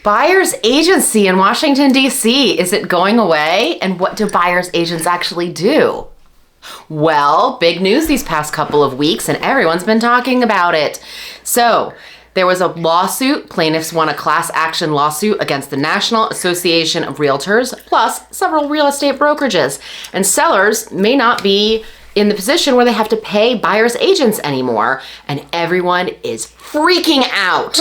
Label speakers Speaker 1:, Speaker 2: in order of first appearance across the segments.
Speaker 1: Buyer's agency in Washington, D.C. Is it going away? And what do buyer's agents actually do? Well, big news these past couple of weeks, and everyone's been talking about it. So, there was a lawsuit. Plaintiffs won a class action lawsuit against the National Association of Realtors, plus several real estate brokerages. And sellers may not be in the position where they have to pay buyer's agents anymore. And everyone is freaking out.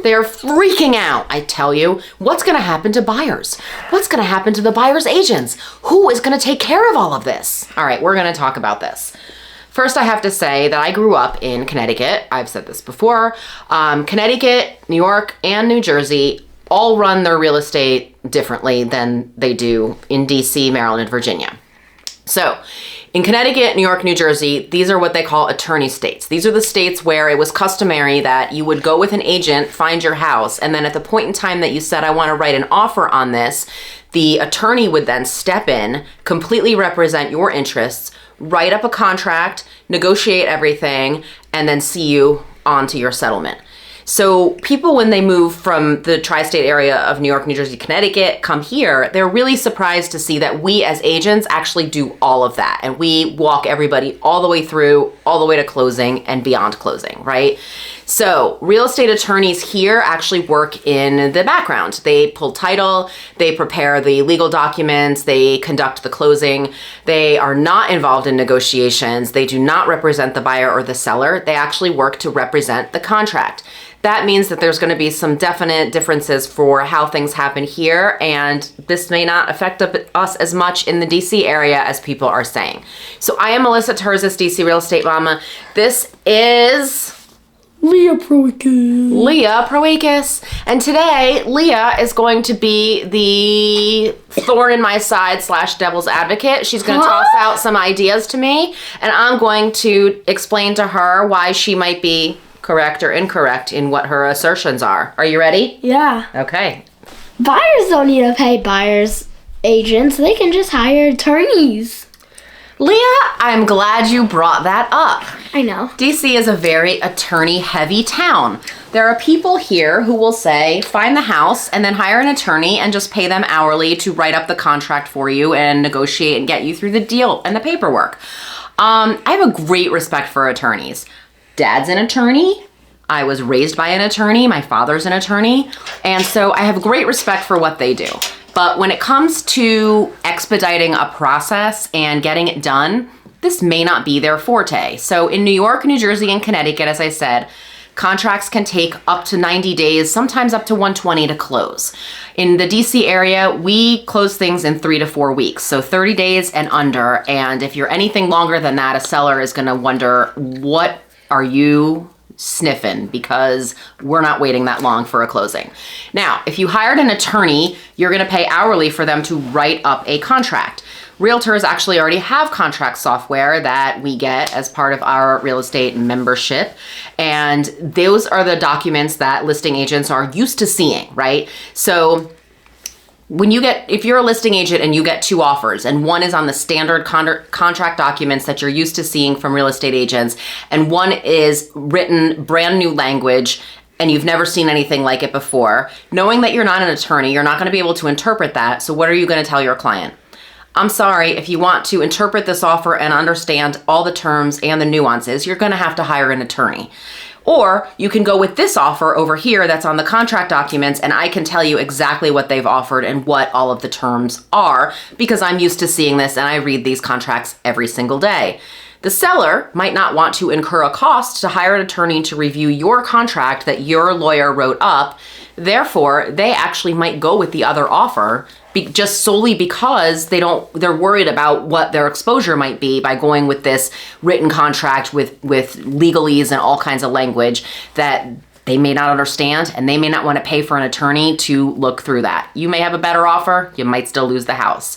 Speaker 1: They're freaking out, I tell you. What's going to happen to buyers? What's going to happen to the buyer's agents? Who is going to take care of all of this? All right, we're going to talk about this. First, I have to say that I grew up in Connecticut. I've said this before. Connecticut, New York, and New Jersey all run their real estate differently than they do in DC, Maryland, and Virginia. So, in Connecticut, New York, New Jersey, these are what they call attorney states. These are the states where it was customary that you would go with an agent, find your house, and then at the point in time that you said, I want to write an offer on this, the attorney would then step in, completely represent your interests, write up a contract, negotiate everything, and then see you on to your settlement. So people, when they move from the tri-state area of New York, New Jersey, Connecticut, come here, they're really surprised to see that we as agents actually do all of that. And we walk everybody all the way through, all the way to closing and beyond closing, right? So real estate attorneys here actually work in the background. They pull title, they prepare the legal documents, they conduct the closing. They are not involved in negotiations. They do not represent the buyer or the seller. They actually work to represent the contract. That means that there's going to be some definite differences for how things happen here, and this may not affect us as much in the DC area as people are saying. So I am Melissa Terzis, DC Real Estate Mama. This is
Speaker 2: Leah Proakis.
Speaker 1: And today, Leah is going to be the thorn in my side / devil's advocate. She's going to toss out some ideas to me, and I'm going to explain to her why she might be correct or incorrect in what her assertions are. Are you ready?
Speaker 2: Yeah.
Speaker 1: Okay.
Speaker 2: Buyers don't need to pay buyers agents. They can just hire attorneys.
Speaker 1: Leah, I'm glad you brought that up.
Speaker 2: I know.
Speaker 1: DC is a very attorney-heavy town. There are people here who will say, find the house and then hire an attorney and just pay them hourly to write up the contract for you and negotiate and get you through the deal and the paperwork. I have a great respect for attorneys. Dad's an attorney. I was raised by an attorney. My father's an attorney. And so I have great respect for what they do. But when it comes to expediting a process and getting it done, this may not be their forte. So in New York, New Jersey, and Connecticut, as I said, contracts can take up to 90 days, sometimes up to 120 to close. In the DC area, we close things in 3 to 4 weeks, so 30 days and under. And if you're anything longer than that, a seller is going to wonder, what are you sniffing? Because we're not waiting that long for a closing. Now, if you hired an attorney, you're going to pay hourly for them to write up a contract. Realtors actually already have contract software that we get as part of our real estate membership. And those are the documents that listing agents are used to seeing, right? So if you're a listing agent and you get 2 offers, and one is on the standard contract documents that you're used to seeing from real estate agents, and one is written brand new language and you've never seen anything like it before, knowing that you're not an attorney, you're not going to be able to interpret that. So what are you going to tell your client? I'm sorry, if you want to interpret this offer and understand all the terms and the nuances, you're going to have to hire an attorney. Or you can go with this offer over here that's on the contract documents, and I can tell you exactly what they've offered and what all of the terms are, because I'm used to seeing this and I read these contracts every single day. The seller might not want to incur a cost to hire an attorney to review your contract that your lawyer wrote up. Therefore, they actually might go with the other offer just solely because they're worried about what their exposure might be by going with this written contract with legalese and all kinds of language that they may not understand, and they may not want to pay for an attorney to look through that. You may have a better offer, you might still lose the house.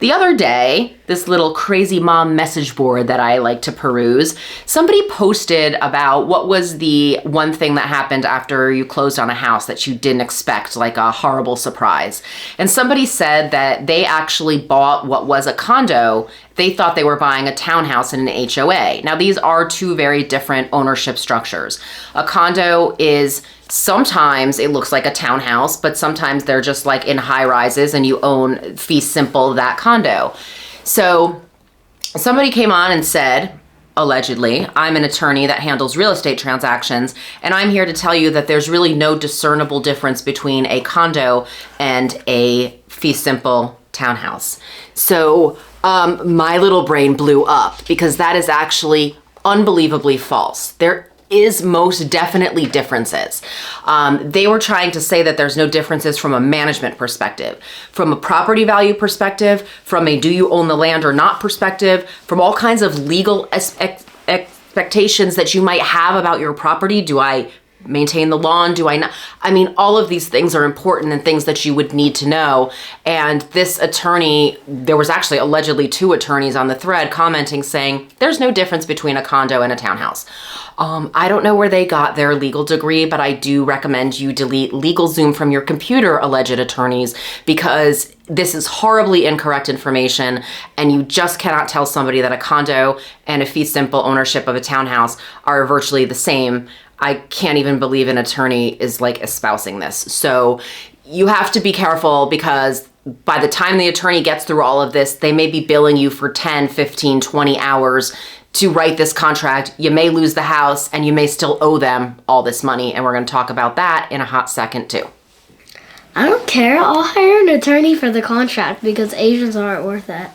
Speaker 1: The other day, this little crazy mom message board that I like to peruse, somebody posted about what was the one thing that happened after you closed on a house that you didn't expect, like a horrible surprise. And somebody said that they actually bought what was a condo. They thought they were buying a townhouse in an HOA. Now, these are 2 very different ownership structures. A condo is Sometimes it looks like a townhouse, but sometimes they're just like in high rises and you own fee simple that condo. So somebody came on and said, allegedly, I'm an attorney that handles real estate transactions, and I'm here to tell you that there's really no discernible difference between a condo and a fee simple townhouse. So my little brain blew up because that is actually unbelievably false. There is most definitely differences. They were trying to say that there's no differences from a management perspective, from a property value perspective, from a do you own the land or not perspective, from all kinds of legal expectations that you might have about your property. Do I maintain the lawn? Do I not? I mean, all of these things are important and things that you would need to know. And this attorney, there was actually allegedly 2 attorneys on the thread commenting saying, there's no difference between a condo and a townhouse. I don't know where they got their legal degree, but I do recommend you delete LegalZoom from your computer, alleged attorneys, because this is horribly incorrect information, and you just cannot tell somebody that a condo and a fee simple ownership of a townhouse are virtually the same. I can't even believe an attorney is like espousing this. So you have to be careful, because by the time the attorney gets through all of this, they may be billing you for 10, 15, 20 hours to write this contract. You may lose the house and you may still owe them all this money. And we're going to talk about that in a hot second too.
Speaker 2: I don't care. I'll hire an attorney for the contract because agents aren't worth it.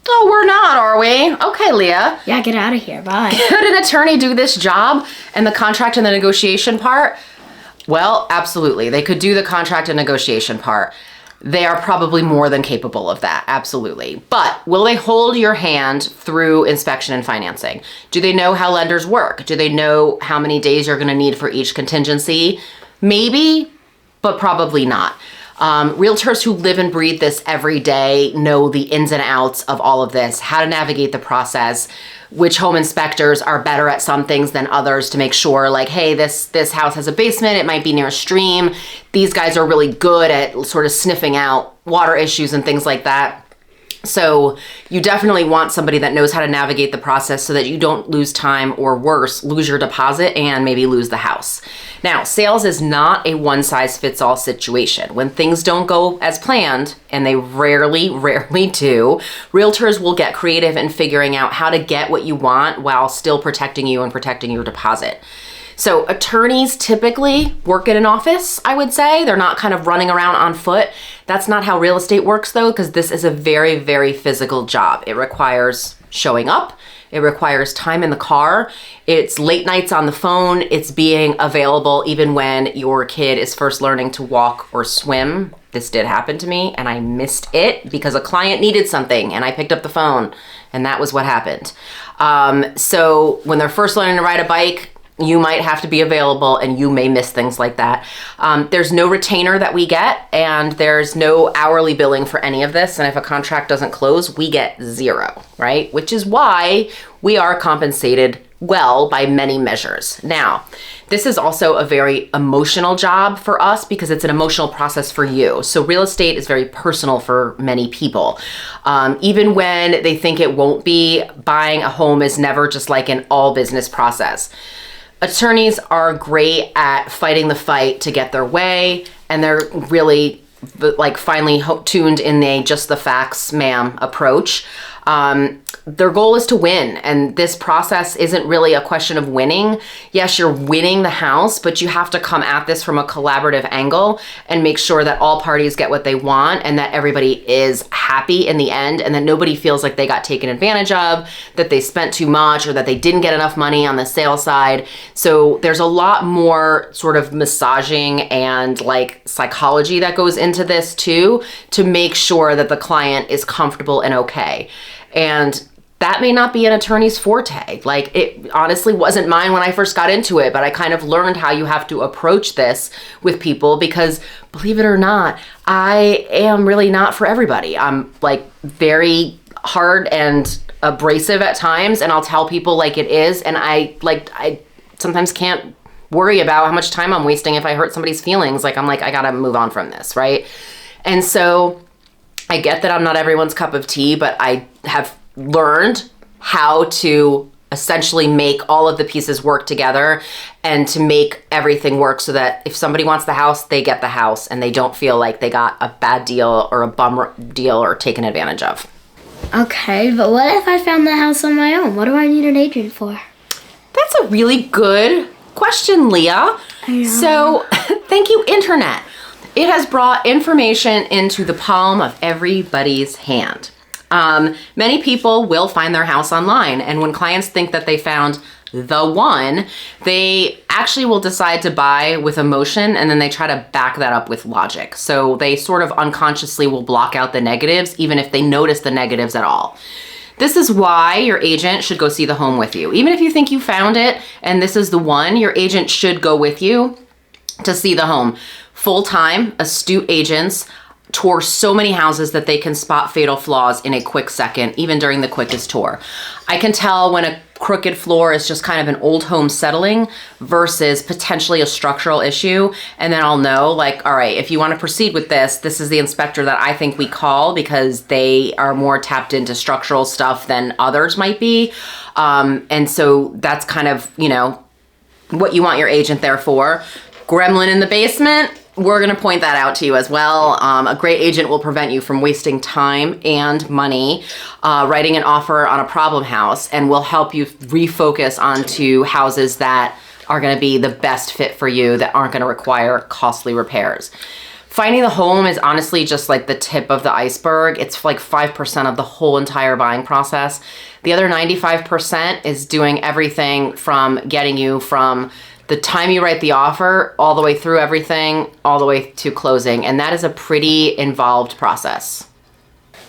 Speaker 1: Oh, we're not, are we? Okay, Leah.
Speaker 2: Yeah, get out of here. Bye.
Speaker 1: Could an attorney do this job and the contract and the negotiation part? Well, absolutely. They could do the contract and negotiation part. They are probably more than capable of that, absolutely. But will they hold your hand through inspection and financing? Do they know how lenders work? Do they know how many days you're going to need for each contingency? Maybe, but probably not. Realtors who live and breathe this every day know the ins and outs of all of this, how to navigate the process, which home inspectors are better at some things than others to make sure, like, hey, this house has a basement, it might be near a stream. These guys are really good at sort of sniffing out water issues and things like that. So you definitely want somebody that knows how to navigate the process so that you don't lose time, or worse, lose your deposit and maybe lose the house. Now, sales is not a one-size-fits-all situation. When things don't go as planned, and they rarely do, realtors will get creative in figuring out how to get what you want while still protecting you and protecting your deposit. So attorneys typically work in an office, I would say. They're not kind of running around on foot. That's not how real estate works though, because this is a very, very physical job. It requires showing up. It requires time in the car. It's late nights on the phone. It's being available even when your kid is first learning to walk or swim. This did happen to me and I missed it because a client needed something and I picked up the phone and that was what happened. So when they're first learning to ride a bike, you might have to be available and you may miss things like that. There's no retainer that we get, and there's no hourly billing for any of this. And if a contract doesn't close, we get zero, right? Which is why we are compensated well by many measures. Now, this is also a very emotional job for us because it's an emotional process for you. So real estate is very personal for many people. Even when they think it won't be, buying a home is never just like an all business process. Attorneys are great at fighting the fight to get their way, and they're really like finely tuned in the just the facts, ma'am approach. Their goal is to win, and this process isn't really a question of winning. Yes, you're winning the house, but you have to come at this from a collaborative angle and make sure that all parties get what they want and that everybody is happy in the end, and that nobody feels like they got taken advantage of, that they spent too much, or that they didn't get enough money on the sale side. So there's a lot more sort of massaging and like psychology that goes into this too, to make sure that the client is comfortable and okay. And that may not be an attorney's forte. Like, it honestly wasn't mine when I first got into it, but I kind of learned how you have to approach this with people because, believe it or not, I am really not for everybody. I'm like very hard and abrasive at times, and I'll tell people like it is, and I sometimes can't worry about how much time I'm wasting if I hurt somebody's feelings. Like, I'm like, I gotta move on from this, right? And so I get that I'm not everyone's cup of tea, but I have learned how to essentially make all of the pieces work together and to make everything work so that if somebody wants the house, they get the house and they don't feel like they got a bad deal or a bum deal or taken advantage of.
Speaker 2: Okay, but what if I found the house on my own? What do I need an agent for?
Speaker 1: That's a really good question, Leah. So thank you, Internet. It has brought information into the palm of everybody's hand. Many people will find their house online, and when clients think that they found the one, they actually will decide to buy with emotion, and then they try to back that up with logic. So they sort of unconsciously will block out the negatives, even if they notice the negatives at all. This is why your agent should go see the home with you. Even if you think you found it and this is the one, your agent should go with you to see the home. Full-time, astute agents tour so many houses that they can spot fatal flaws in a quick second, even during the quickest tour. I can tell when a crooked floor is just kind of an old home settling versus potentially a structural issue. And then I'll know, like, all right, if you want to proceed with this, this is the inspector that I think we call because they are more tapped into structural stuff than others might be. And so that's kind of, you know, what you want your agent there for. Gremlin in the basement, we're going to point that out to you as well. A great agent will prevent you from wasting time and money writing an offer on a problem house, and will help you refocus onto houses that are going to be the best fit for you, that aren't going to require costly repairs. Finding the home is honestly just like the tip of the iceberg. It's like 5% of the whole entire buying process. The other 95% is doing everything from getting you from the time you write the offer all the way through everything, all the way to closing. And that is a pretty involved process.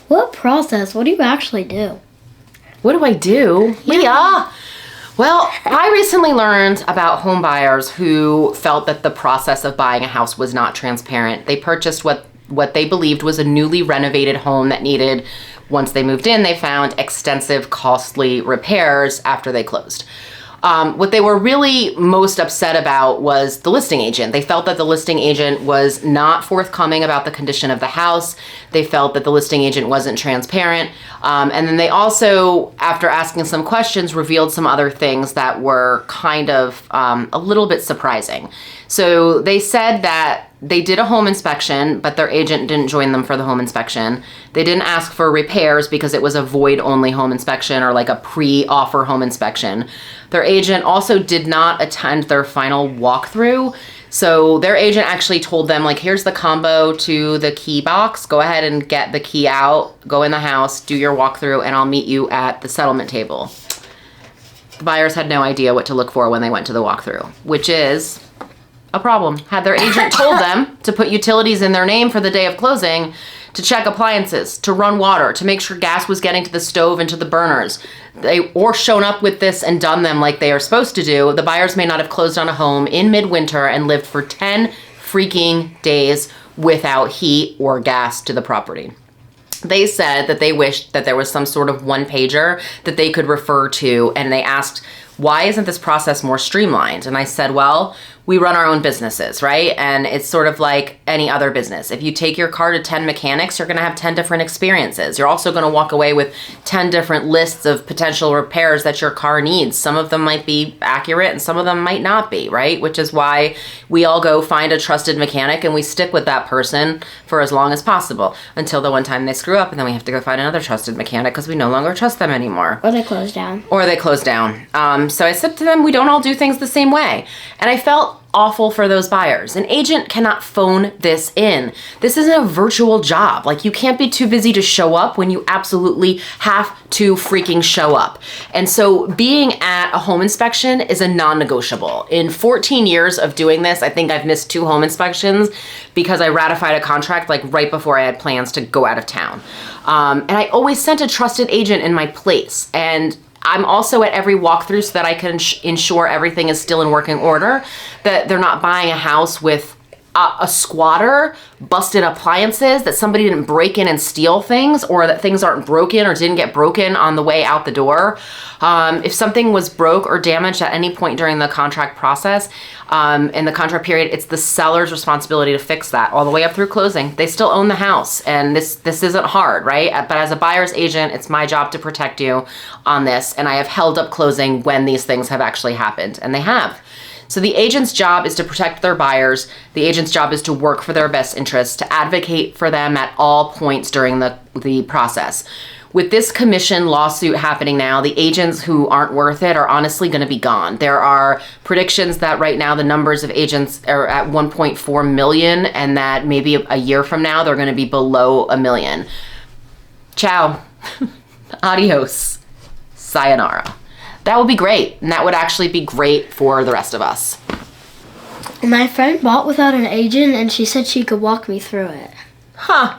Speaker 2: What process? What do you actually do?
Speaker 1: What do I do? Leah! Well, I recently learned about home buyers who felt that the process of buying a house was not transparent. They purchased what they believed was a newly renovated home that needed, once they moved in, they found extensive, costly repairs after they closed. What they were really most upset about was the listing agent. They felt that the listing agent was not forthcoming about the condition of the house. They felt that the listing agent wasn't transparent. And then they also, after asking some questions, revealed some other things that were kind of a little bit surprising. So they said that they did a home inspection, but their agent didn't join them for the home inspection. They didn't ask for repairs because it was a void-only home inspection, or like a pre-offer home inspection. Their agent also did not attend their final walkthrough. So their agent actually told them, like, here's the combo to the key box. Go ahead and get the key out, go in the house, do your walkthrough, and I'll meet you at the settlement table. The buyers had no idea what to look for when they went to the walkthrough, which is a problem. Had their agent told them to put utilities in their name for the day of closing, to check appliances, to run water, to make sure gas was getting to the stove and to the burners, or shown up with this and done them like they are supposed to do, the buyers may not have closed on a home in midwinter and lived for 10 freaking days without heat or gas to the property. They said that they wished that there was some sort of one-pager that they could refer to, and they asked, why isn't this process more streamlined? And I said, well, we run our own businesses, right? And it's sort of like any other business. If you take your car to 10 mechanics, you're gonna have 10 different experiences. You're also gonna walk away with 10 different lists of potential repairs that your car needs. Some of them might be accurate and some of them might not be, right? Which is why we all go find a trusted mechanic and we stick with that person for as long as possible until the one time they screw up, and then we have to go find another trusted mechanic because we no longer trust them anymore.
Speaker 2: Or they close down.
Speaker 1: So I said to them, we don't all do things the same way. And I felt awful for those buyers. An agent cannot phone this in. This isn't a virtual job. Like, you can't be too busy to show up when you absolutely have to freaking show up. And so being at a home inspection is a non-negotiable. In 14 years of doing this, I think I've missed 2 home inspections because I ratified a contract like right before I had plans to go out of town. And I always sent a trusted agent in my place. And I'm also at every walkthrough so that I can ensure everything is still in working order, that they're not buying a house with a squatter, busted appliances, that somebody didn't break in and steal things, or that things aren't broken or didn't get broken on the way out the door. If something was broke or damaged at any point during the contract process, in the contract period, it's the seller's responsibility to fix that all the way up through closing. They still own the house, and this isn't hard, right? But as a buyer's agent, it's my job to protect you on this, and I have held up closing when these things have actually happened, and they have. So the agent's job is to protect their buyers. The agent's job is to work for their best interests, to advocate for them at all points during the process. With this commission lawsuit happening now, the agents who aren't worth it are honestly going to be gone. There are predictions that right now the numbers of agents are at 1.4 million, and that maybe a year from now they're going to be below 1 million. Ciao. Adios. Sayonara. That would be great, and that would actually be great for the rest of us.
Speaker 2: My friend bought without an agent, and she said she could walk me through it.
Speaker 1: Huh.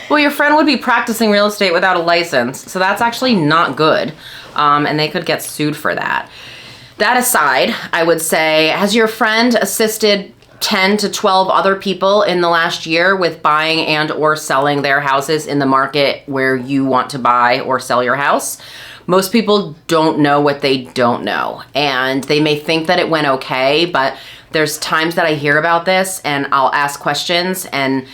Speaker 1: Well, your friend would be practicing real estate without a license, so that's actually not good, and they could get sued for that. That aside, I would say, has your friend assisted 10 to 12 other people in the last year with buying and or selling their houses in the market where you want to buy or sell your house? Most people don't know what they don't know, and they may think that it went okay, but there's times that I hear about this and I'll ask questions, and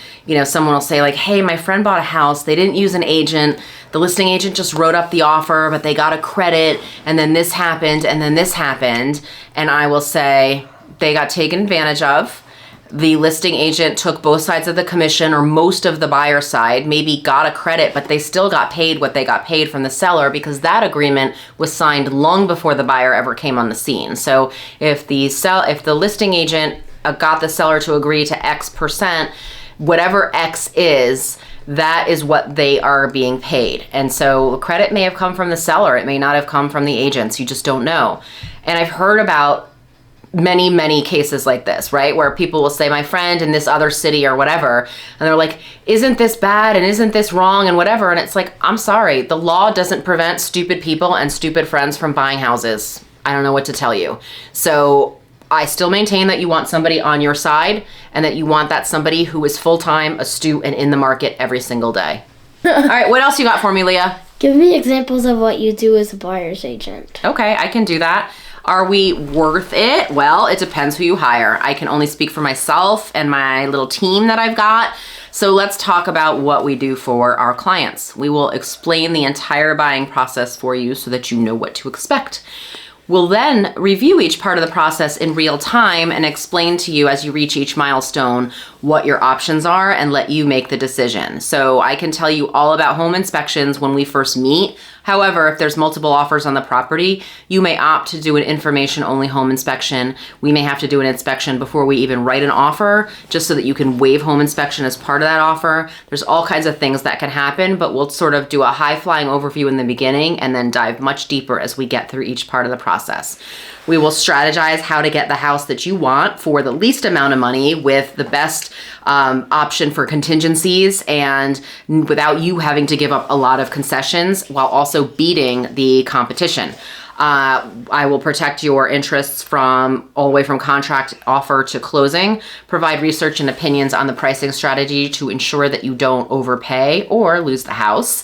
Speaker 1: someone will say like, hey, my friend bought a house, they didn't use an agent, the listing agent just wrote up the offer, but they got a credit, and then this happened, and then this happened. And I will say they got taken advantage of. The listing agent took both sides of the commission, or most of the buyer side, maybe got a credit, but they still got paid what they got paid from the seller, because that agreement was signed long before the buyer ever came on the scene. So if the listing agent got the seller to agree to X%, whatever X is, that is what they are being paid. And so credit may have come from the seller, it may not have come from the agents, you just don't know. And I've heard about many, many cases like this, right? Where people will say, my friend in this other city or whatever, and they're like, isn't this bad and isn't this wrong and whatever? And it's like, I'm sorry, the law doesn't prevent stupid people and stupid friends from buying houses. I don't know what to tell you. So I still maintain that you want somebody on your side, and that you want that somebody who is full-time, astute, and in the market every single day. All right, what else you got for me, Leah?
Speaker 2: Give me examples of what you do as a buyer's agent.
Speaker 1: Okay, I can do that. Are we worth it? Well, it depends who you hire. I can only speak for myself and my little team that I've got. So let's talk about what we do for our clients. We will explain the entire buying process for you so that you know what to expect. We'll then review each part of the process in real time and explain to you as you reach each milestone what your options are and let you make the decision. So I can tell you all about home inspections when we first meet. However, if there's multiple offers on the property, you may opt to do an information-only home inspection. We may have to do an inspection before we even write an offer, just so that you can waive home inspection as part of that offer. There's all kinds of things that can happen, but we'll sort of do a high-flying overview in the beginning and then dive much deeper as we get through each part of the process. We will strategize how to get the house that you want for the least amount of money with the best option for contingencies, and without you having to give up a lot of concessions, while also beating the competition. I will protect your interests from all the way from contract offer to closing, provide research and opinions on the pricing strategy to ensure that you don't overpay or lose the house.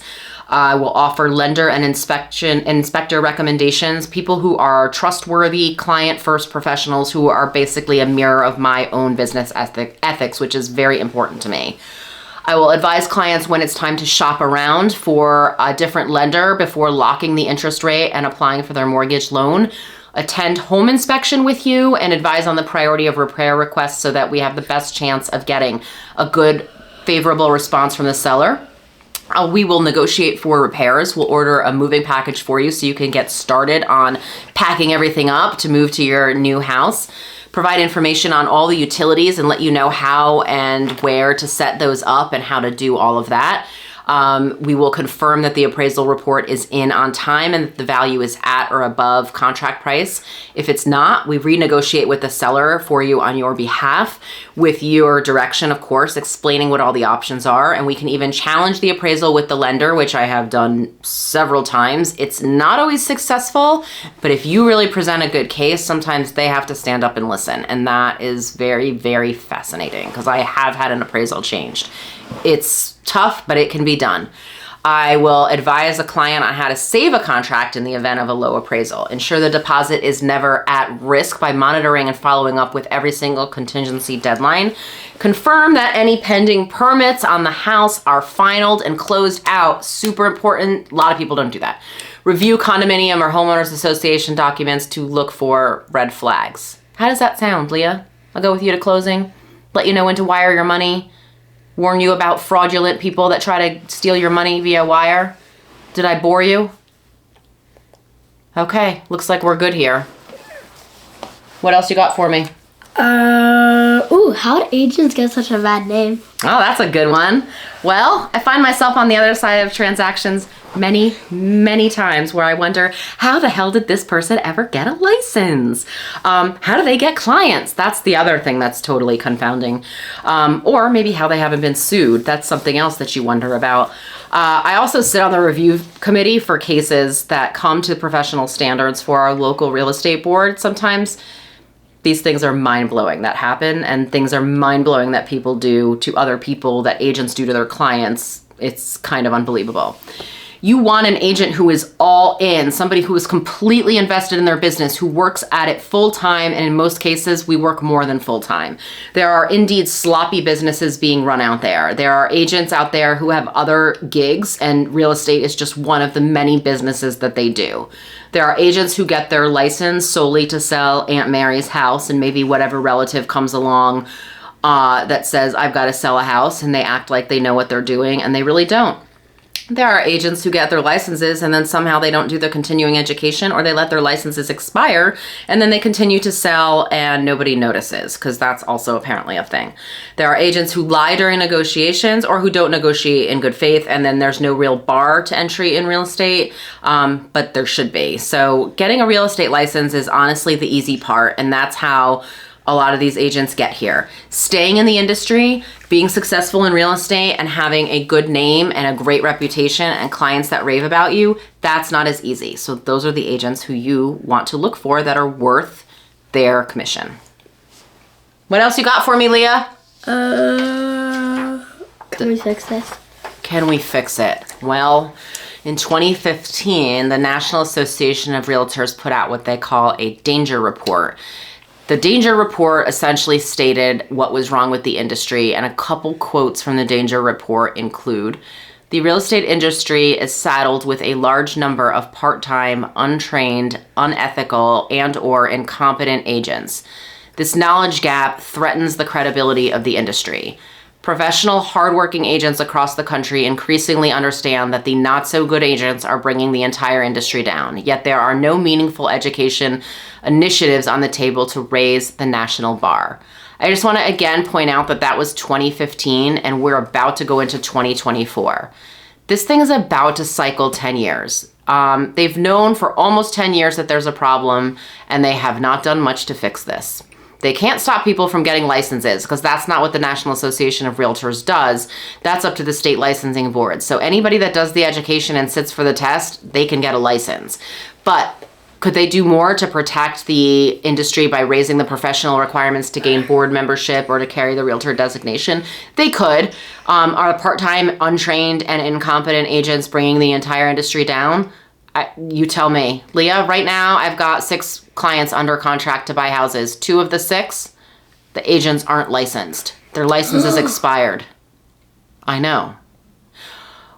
Speaker 1: I will offer lender and inspector recommendations, people who are trustworthy, client-first professionals who are basically a mirror of my own business ethics, which is very important to me. I will advise clients when it's time to shop around for a different lender before locking the interest rate and applying for their mortgage loan. Attend home inspection with you and advise on the priority of repair requests so that we have the best chance of getting a good, favorable response from the seller. We will negotiate for repairs. We'll order a moving package for you so you can get started on packing everything up to move to your new house. Provide information on all the utilities and let you know how and where to set those up and how to do all of that. We will confirm that the appraisal report is in on time and that the value is at or above contract price. If it's not, we renegotiate with the seller for you on your behalf with your direction, of course, explaining what all the options are. And we can even challenge the appraisal with the lender, which I have done several times. It's not always successful, but if you really present a good case, sometimes they have to stand up and listen. And that is very, very fascinating because I have had an appraisal changed. It's tough, but it can be done. I will advise a client on how to save a contract in the event of a low appraisal. Ensure the deposit is never at risk by monitoring and following up with every single contingency deadline. Confirm that any pending permits on the house are finalized and closed out. Super important. A lot of people don't do that. Review condominium or homeowners association documents to look for red flags. How does that sound, Leah? I'll go with you to closing, let you know when to wire your money, warn you about fraudulent people that try to steal your money via wire. Did I bore you? Okay, looks like we're good here. What else you got for me?
Speaker 2: How do agents get such a bad name?
Speaker 1: Oh, that's a good one. Well, I find myself on the other side of transactions many, many times where I wonder, how the hell did this person ever get a license? How do they get clients? That's the other thing that's totally confounding. Or maybe how they haven't been sued. That's something else that you wonder about. I also sit on the review committee for cases that come to professional standards for our local real estate board. Sometimes these things are mind-blowing that happen, and things are mind-blowing that people do to other people, that agents do to their clients. It's kind of unbelievable. You want an agent who is all in, somebody who is completely invested in their business, who works at it full time, and in most cases, we work more than full time. There are indeed sloppy businesses being run out there. There are agents out there who have other gigs, and real estate is just one of the many businesses that they do. There are agents who get their license solely to sell Aunt Mary's house, and maybe whatever relative comes along that says, I've got to sell a house, and they act like they know what they're doing, and they really don't. There are agents who get their licenses and then somehow they don't do the continuing education, or they let their licenses expire and then they continue to sell and nobody notices, because that's also apparently a thing. There are agents who lie during negotiations or who don't negotiate in good faith, and then there's no real bar to entry in real estate, but there should be. So getting a real estate license is honestly the easy part, and that's how a lot of these agents get here. Staying in the industry, being successful in real estate, and having a good name and a great reputation and clients that rave about you, that's not as easy. So those are the agents who you want to look for that are worth their commission. What else you got for me, Leah?
Speaker 2: Can we fix this?
Speaker 1: Can we fix it? Well, in 2015, the National Association of Realtors put out what they call a danger report. The danger report essentially stated what was wrong with the industry, and a couple quotes from the danger report include, the real estate industry is saddled with a large number of part-time, untrained, unethical, and/or incompetent agents. This knowledge gap threatens the credibility of the industry. Professional, hardworking agents across the country increasingly understand that the not-so-good agents are bringing the entire industry down, yet there are no meaningful education initiatives on the table to raise the national bar. I just want to again point out that that was 2015, and we're about to go into 2024. This thing is about to cycle 10 years. They've known for almost 10 years that there's a problem, and they have not done much to fix this. They can't stop people from getting licenses, because that's not what the National Association of Realtors does. That's up to the state licensing board. So anybody that does the education and sits for the test, they can get a license. But could they do more to protect the industry by raising the professional requirements to gain board membership or to carry the realtor designation? They could. Are part-time, untrained, and incompetent agents bringing the entire industry down? You tell me. Leah, right now I've got 6 clients under contract to buy houses. 2 of the 6, the agents aren't licensed. Their license is expired. I know.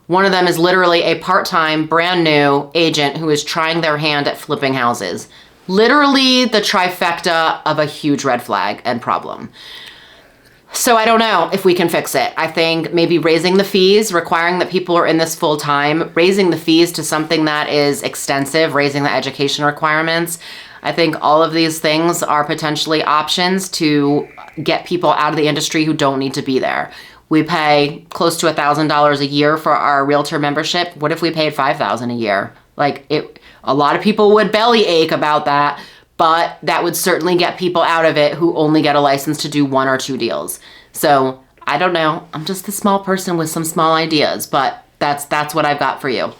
Speaker 1: One of them is literally a part-time, brand new agent who is trying their hand at flipping houses. Literally the trifecta of a huge red flag and problem. So I don't know if we can fix it. I think maybe raising the fees, requiring that people are in this full time, raising the fees to something that is extensive, raising the education requirements. I think all of these things are potentially options to get people out of the industry who don't need to be there. We pay close to $1,000 a year for our realtor membership. What if we paid $5,000 a year? A lot of people would belly ache about that, but that would certainly get people out of it who only get a license to do 1 or 2 deals. So I don't know. I'm just a small person with some small ideas, but that's what I've got for you.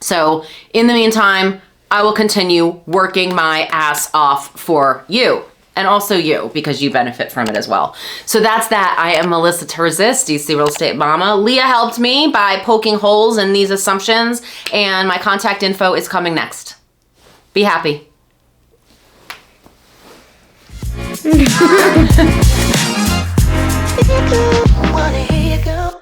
Speaker 1: So in the meantime, I will continue working my ass off for you, and also you, because you benefit from it as well. So that's that. I am Melissa Terzis, DC Real Estate Mama. Leah helped me by poking holes in these assumptions, and my contact info is coming next. Be happy.
Speaker 3: Wanna hear you go.